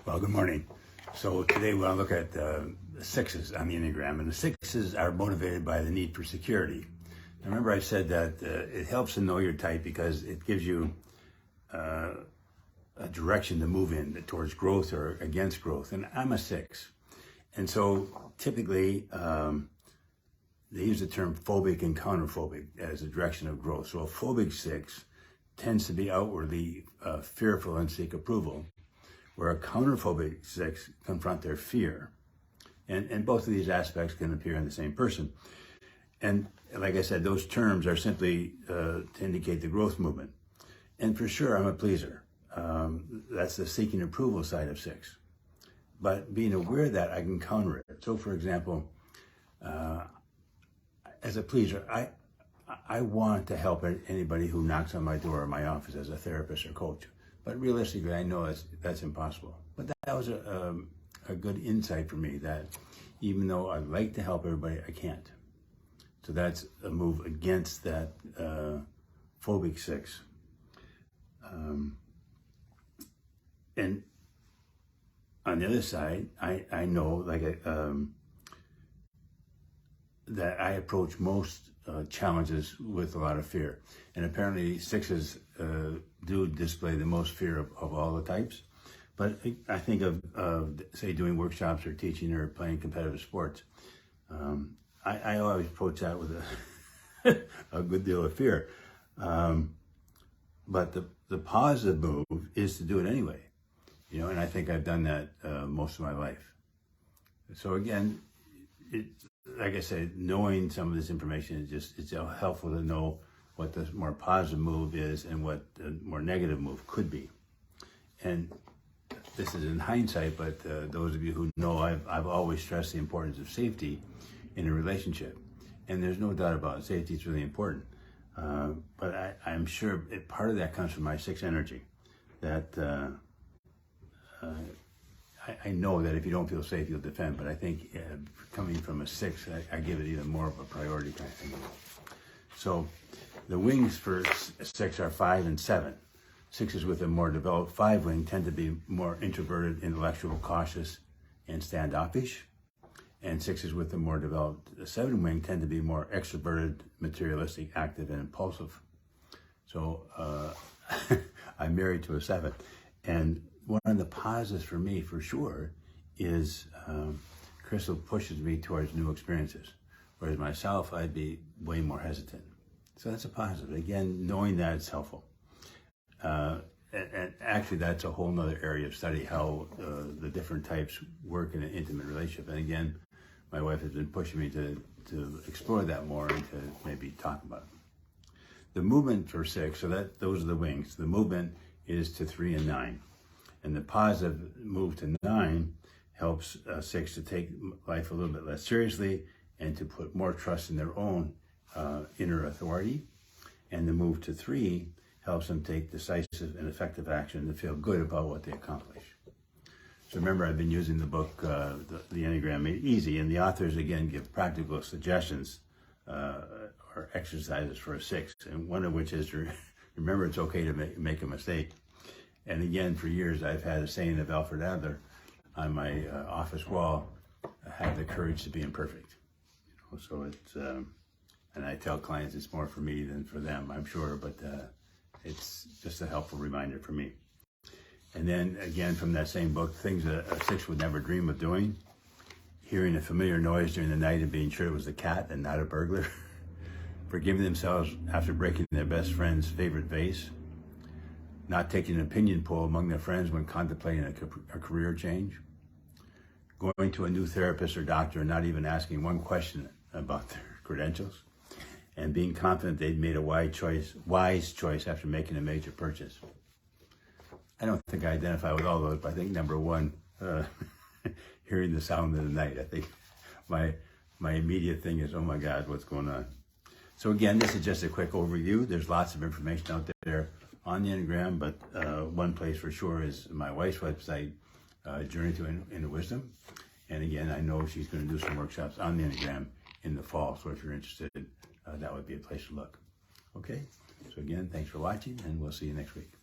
Well, good morning. So today we're going to look at the sixes on the Enneagram, and the sixes are motivated by the need for security. Now, remember I said that it helps to know your type because it gives you a direction to move in towards growth or against growth, and I'm a six. And so typically they use the term phobic and counterphobic as a direction of growth. So a phobic six tends to be outwardly fearful and seek approval, where a counterphobic six confront their fear. And both of these aspects can appear in the same person. And like I said, those terms are simply to indicate the growth movement. And for sure, I'm a pleaser. That's the seeking approval side of six. But being aware of that, I can counter it. So for example, as a pleaser, I want to help anybody who knocks on my door or my office as a therapist or coach. But realistically, I know that's impossible. But that was a good insight for me, that even though I'd like to help everybody, I can't. So that's a move against that phobic six. And on the other side, I know that I approach most challenges with a lot of fear. And apparently sixes do display the most fear of all the types. But I think of say, doing workshops or teaching or playing competitive sports. I always approach that with a good deal of fear. But the positive move is to do it anyway. And I think I've done that most of my life. So again, like I said, knowing some of this information it's helpful to know what the more positive move is and what the more negative move could be. And this is in hindsight, but those of you who know, I've always stressed the importance of safety in a relationship. And there's no doubt about it, safety is really important. But I'm sure part of that comes from my six energy, that I know that if you don't feel safe, you'll defend. But I think coming from a six, I give it even more of a priority kind of thing. So the wings for six are 5 and 7. Sixes with a more developed 5 wing tend to be more introverted, intellectual, cautious, and standoffish. And sixes with a more developed 7 wing tend to be more extroverted, materialistic, active, and impulsive. So I'm married to a 7. And one of the positives for me, for sure, is Crystal pushes me towards new experiences. Whereas myself, I'd be way more hesitant. So that's a positive. Again, knowing that it's helpful. And actually, that's a whole nother area of study, how the different types work in an intimate relationship. And again, my wife has been pushing me to explore that more and to maybe talk about it. The movement for 6, so those are the wings. The movement is to 3 and 9. And the positive move to 9 helps 6 to take life a little bit less seriously and to put more trust in their own inner authority. And the move to 3 helps them take decisive and effective action to feel good about what they accomplish. So remember, I've been using the book, the Enneagram Made Easy, and the authors, again, give practical suggestions or exercises for a 6, and one of which is to remember it's okay to make a mistake. And again, for years, I've had a saying of Alfred Adler on my office wall: have the courage to be imperfect. So it's, and I tell clients it's more for me than for them, I'm sure, but it's just a helpful reminder for me. And then again, from that same book, things a 6 would never dream of doing: hearing a familiar noise during the night and being sure it was the cat and not a burglar, forgiving themselves after breaking their best friend's favorite vase, not taking an opinion poll among their friends when contemplating a career change, going to a new therapist or doctor and not even asking one question about their credentials, and being confident they'd made a wise choice after making a major purchase. I don't think I identify with all those, but I think number 1, hearing the sound of the night. I think my immediate thing is, oh my God, what's going on? So again, this is just a quick overview. There's lots of information out there on the Enneagram, but one place for sure is my wife's website, Journey to Inner Wisdom. And again, I know she's going to do some workshops on the Enneagram in the fall, so if you're interested, that would be a place to look. Okay, so again, thanks for watching, and we'll see you next week.